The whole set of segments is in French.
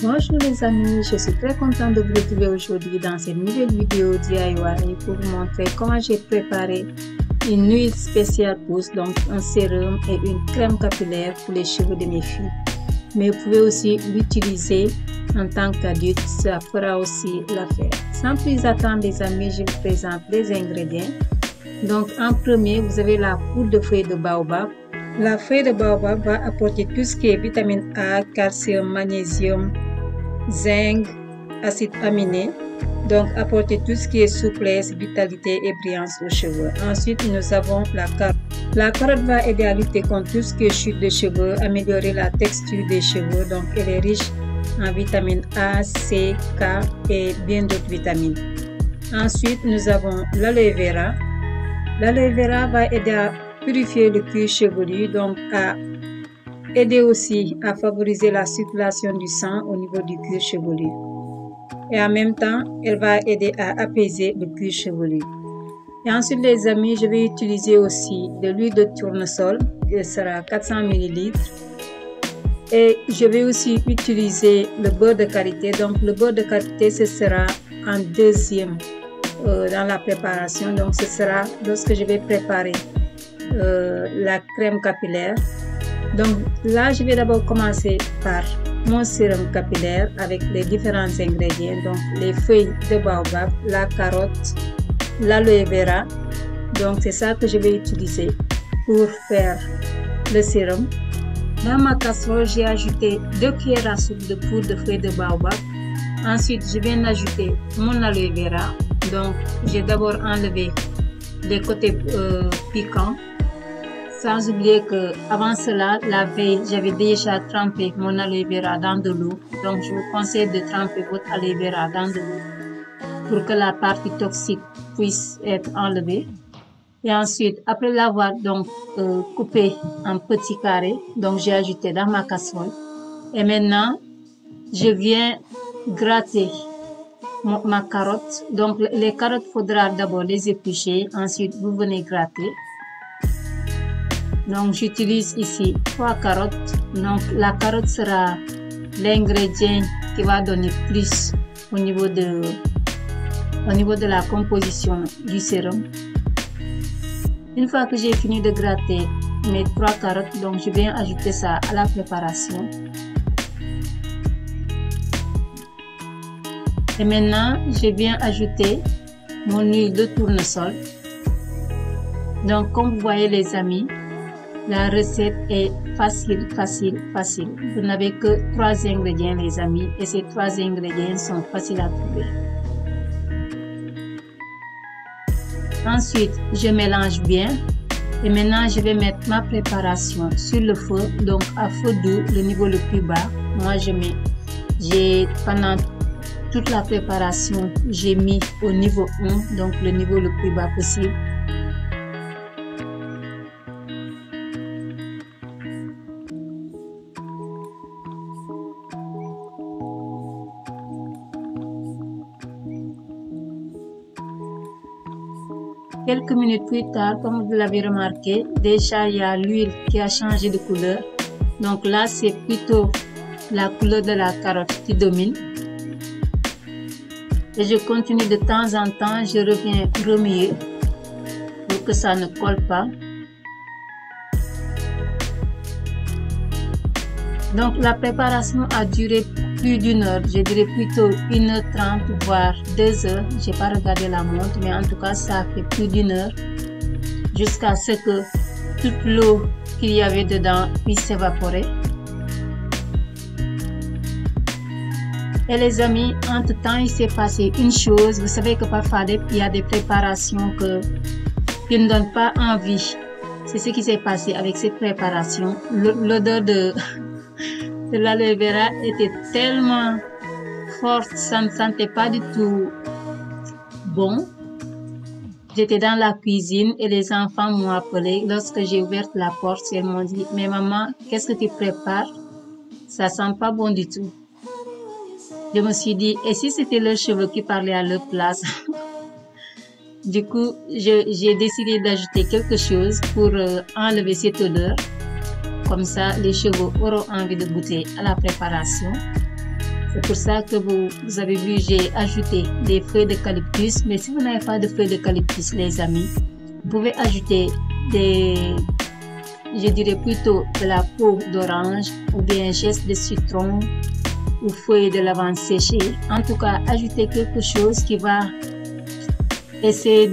Bonjour les amis, je suis très contente de vous retrouver aujourd'hui dans cette nouvelle vidéo DIY pour vous montrer comment j'ai préparé une huile spéciale pousse, donc un sérum et une crème capillaire pour les cheveux de mes filles. Mais vous pouvez aussi l'utiliser en tant qu'adulte, ça fera aussi l'affaire. Sans plus attendre les amis, je vous présente les ingrédients. Donc en premier, vous avez la poudre de feuilles de baobab. La feuille de baobab va apporter tout ce qui est vitamine A, calcium, magnésium, zinc, acide aminé. Donc apporter tout ce qui est souplesse, vitalité et brillance aux cheveux. Ensuite, nous avons la carotte. La carotte va aider à lutter contre tout ce qui est chute de cheveux, améliorer la texture des cheveux. Donc elle est riche en vitamines A, C, K et bien d'autres vitamines. Ensuite, nous avons l'aloe vera. L'aloe vera va aider à purifier le cuir chevelu, donc à aider aussi à favoriser la circulation du sang au niveau du cuir chevelu. Et en même temps, elle va aider à apaiser le cuir chevelu. Et ensuite les amis, je vais utiliser aussi de l'huile de tournesol, qui sera 400 ml. Et je vais aussi utiliser le beurre de karité. Donc le beurre de karité, ce sera en deuxième dans la préparation. Donc ce sera lorsque je vais préparer la crème capillaire. Donc là, je vais d'abord commencer par mon sérum capillaire avec les différents ingrédients. Donc les feuilles de baobab, la carotte, l'aloe vera. Donc c'est ça que je vais utiliser pour faire le sérum. Dans ma casserole, j'ai ajouté 2 cuillères à soupe de poudre de feuilles de baobab. Ensuite, je viens d'ajouter mon aloe vera. Donc j'ai d'abord enlevé les côtés piquants. Sans oublier que avant cela, la veille, j'avais déjà trempé mon aloe vera dans de l'eau. Donc je vous conseille de tremper votre aloe vera dans de l'eau pour que la partie toxique puisse être enlevée. Et ensuite, après l'avoir donc coupé en petits carrés, donc j'ai ajouté dans ma casserole. Et maintenant, je viens gratter ma carotte. Donc les carottes, il faudra d'abord les éplucher. Ensuite, vous venez gratter. Donc j'utilise ici 3 carottes. Donc la carotte sera l'ingrédient qui va donner plus au niveau de la composition du sérum. Une fois que j'ai fini de gratter mes 3 carottes, donc je viens ajouter ça à la préparation. Et maintenant, je viens ajouter mon huile de tournesol. Donc comme vous voyez les amis, la recette est facile. Vous n'avez que 3 ingrédients les amis, et ces 3 ingrédients sont faciles à trouver. Ensuite, je mélange bien et maintenant je vais mettre ma préparation sur le feu, donc à feu doux, le niveau le plus bas. Moi pendant toute la préparation, j'ai mis au niveau 1, donc le niveau le plus bas possible. Quelques minutes plus tard, comme vous l'avez remarqué, déjà il y a l'huile qui a changé de couleur. Donc là, c'est plutôt la couleur de la carotte qui domine. Et je continue de temps en temps, je reviens remuer pour que ça ne colle pas. Donc la préparation a duré plus d'1 heure, je dirais plutôt 1h30 voire 2 heures. J'ai pas regardé la montre, mais en tout cas ça a fait plus d'1 heure jusqu'à ce que toute l'eau qu'il y avait dedans puisse s'évaporer. Et les amis, entre temps il s'est passé une chose. Vous savez que parfois il y a des préparations qui ne donnent pas envie. C'est ce qui s'est passé avec cette préparation. L'odeur de l'aloe vera était tellement forte, ça ne sentait pas du tout bon. J'étais dans la cuisine et les enfants m'ont appelé. Lorsque j'ai ouvert la porte, elles m'ont dit: mais maman, qu'est-ce que tu prépares? Ça sent pas bon du tout. Je me suis dit, et si c'était leurs cheveux qui parlaient à leur place? Du coup, j'ai décidé d'ajouter quelque chose pour enlever cette odeur. Comme ça, les cheveux auront envie de goûter à la préparation. C'est pour ça que vous avez vu, j'ai ajouté des feuilles d'eucalyptus. Mais si vous n'avez pas de feuilles d'eucalyptus, les amis, vous pouvez ajouter je dirais plutôt de la peau d'orange ou bien geste de citron ou feuilles de lavande séchées. En tout cas, ajoutez quelque chose qui va essayer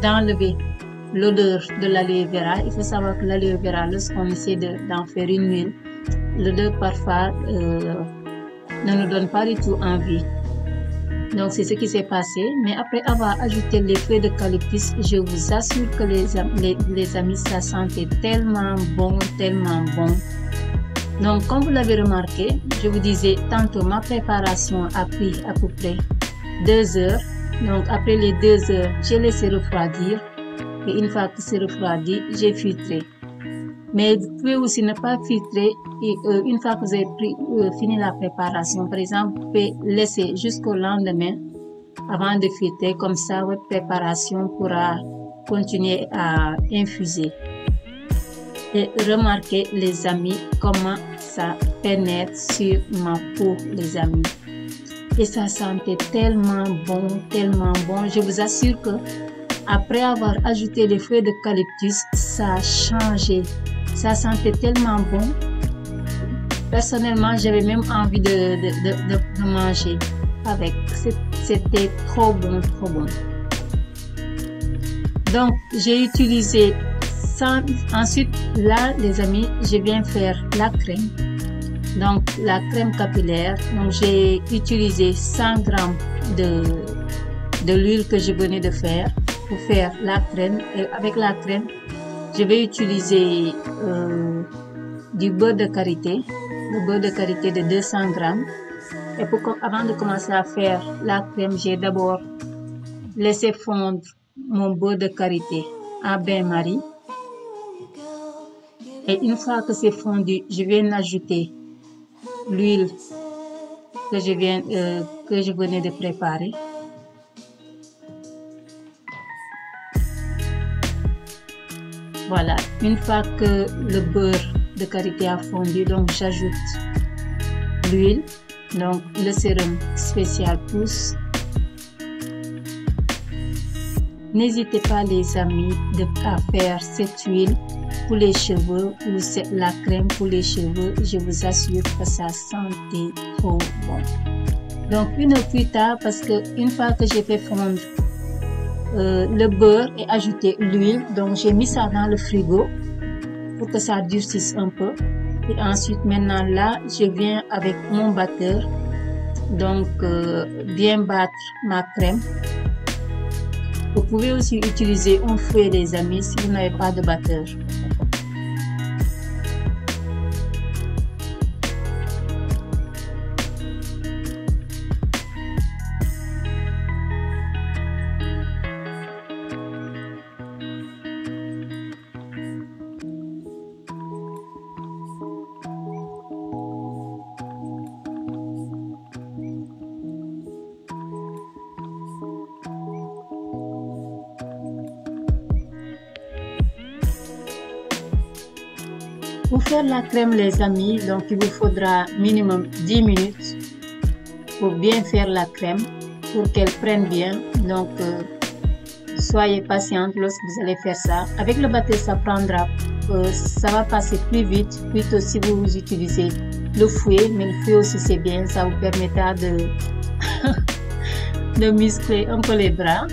d'enlever l'odeur de l'aloe vera. Il faut savoir que l'aloe vera, lorsqu'on essaie d'en faire une huile, l'odeur parfois ne nous donne pas du tout envie. Donc c'est ce qui s'est passé. Mais après avoir ajouté les feuilles d'eucalyptus, je vous assure que les amis, ça sentait tellement bon, tellement bon. Donc comme vous l'avez remarqué, je vous disais tantôt, ma préparation a pris à peu près 2 heures. Donc après les 2 heures, j'ai laissé refroidir. Et une fois que c'est refroidi, j'ai filtré. Mais vous pouvez aussi ne pas filtrer. Et, une fois que vous avez fini la préparation, par exemple, vous pouvez laisser jusqu'au lendemain avant de filtrer. Comme ça, votre préparation pourra continuer à infuser. Et remarquez, les amis, comment ça pénètre sur ma peau, les amis. Et ça sentait tellement bon, tellement bon. Je vous assure que après avoir ajouté les feuilles d'eucalyptus, ça a changé. Ça sentait tellement bon. Personnellement, j'avais même envie de manger avec. C'était trop bon, trop bon. Donc, j'ai utilisé ça. Ensuite, là, les amis, je viens faire la crème. Donc, la crème capillaire. Donc, j'ai utilisé 100 g de l'huile que je venais de faire pour faire la crème. Et avec la crème, je vais utiliser du beurre de karité, le beurre de karité de 200 g. Et avant de commencer à faire la crème, j'ai d'abord laissé fondre mon beurre de karité à bain-marie. Et une fois que c'est fondu, je viens ajouter l'huile que je venais de préparer. Voilà, une fois que le beurre de karité a fondu, donc j'ajoute l'huile, donc le sérum spécial pousse. N'hésitez pas, les amis, à faire cette huile pour les cheveux ou la crème pour les cheveux. Je vous assure que ça sentait trop bon. Donc une heure plus tard, parce que une fois que j'ai fait fondre le beurre et ajouté l'huile, donc j'ai mis ça dans le frigo pour que ça durcisse un peu. Et ensuite, maintenant là, je viens avec mon batteur, donc bien battre ma crème. Vous pouvez aussi utiliser un fouet, les amis, si vous n'avez pas de batteur. Pour faire la crème, les amis, donc il vous faudra minimum 10 minutes pour bien faire la crème, pour qu'elle prenne bien. Donc soyez patiente lorsque vous allez faire ça. Avec le batteur, ça prendra, ça va passer plus vite, plutôt si vous utilisez le fouet. Mais le fouet aussi c'est bien, ça vous permettra de muscler un peu les bras.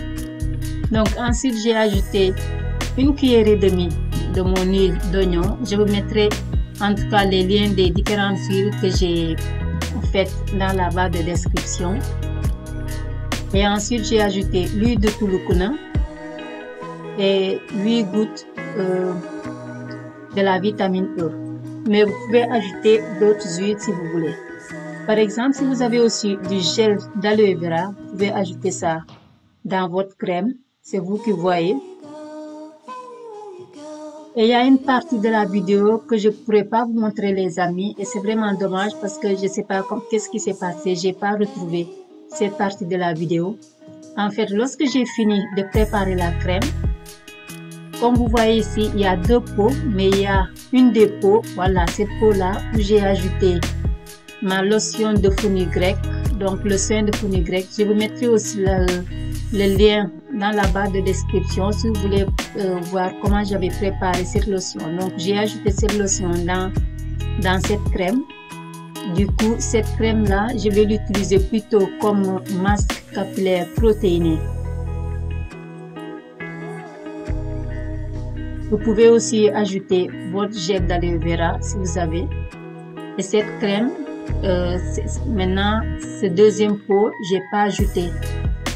Donc ensuite j'ai ajouté une cuillère et demie de mon huile d'oignon. Je vous mettrai en tout cas les liens des différentes huiles que j'ai faites dans la barre de description. Et ensuite j'ai ajouté l'huile de Tulukuna et 8 gouttes de la vitamine E. Mais vous pouvez ajouter d'autres huiles si vous voulez. Par exemple, si vous avez aussi du gel d'aloe vera, vous pouvez ajouter ça dans votre crème. C'est vous qui voyez. Et il y a une partie de la vidéo que je ne pourrais pas vous montrer, les amis. Et c'est vraiment dommage parce que je ne sais pas qu'est-ce qui s'est passé. Je n'ai pas retrouvé cette partie de la vidéo. En fait, lorsque j'ai fini de préparer la crème, comme vous voyez ici, il y a 2 pots. Mais il y a une des pots, voilà, cette pot-là, où j'ai ajouté ma lotion de fenugrec, donc le soin de fenugrec. Je vous mettrai aussi le lien dans la barre de description si vous voulez voir comment j'avais préparé cette lotion. Donc j'ai ajouté cette lotion dans cette crème. Du coup, cette crème là, je vais l'utiliser plutôt comme masque capillaire protéiné. Vous pouvez aussi ajouter votre gel d'aloe vera si vous avez. Et cette crème, maintenant, ce deuxième pot, j'ai pas ajouté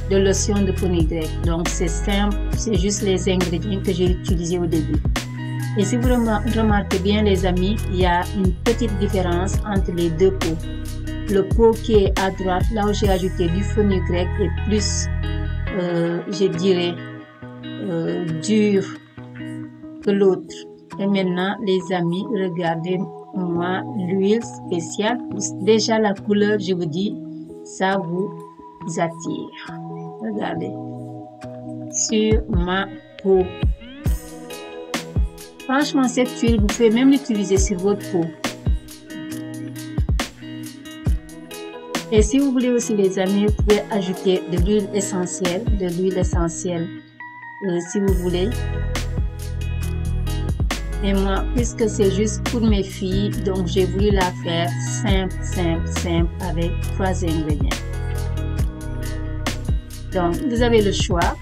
de lotion de fenugrec. Donc c'est simple, c'est juste les ingrédients que j'ai utilisés au début. Et si vous remarquez bien les amis, il y a une petite différence entre les deux pots. Le pot qui est à droite, là où j'ai ajouté du fenugrec, est plus, je dirais, dur que l'autre. Et maintenant les amis, regardez-moi l'huile spéciale. Déjà la couleur, je vous dis, ça vous attire. Regardez, sur ma peau. Franchement, cette huile, vous pouvez même l'utiliser sur votre peau. Et si vous voulez aussi les amis, vous pouvez ajouter de l'huile essentielle, si vous voulez. Et moi, puisque c'est juste pour mes filles, donc j'ai voulu la faire simple avec 3 ingrédients. Donc, vous avez le choix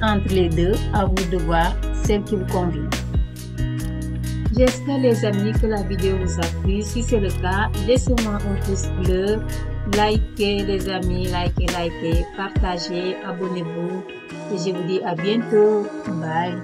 entre les deux, à vous de voir celle qui vous convient. J'espère les amis que la vidéo vous a plu. Si c'est le cas, laissez-moi un pouce bleu, likez les amis, likez, partagez, abonnez-vous et je vous dis à bientôt. Bye.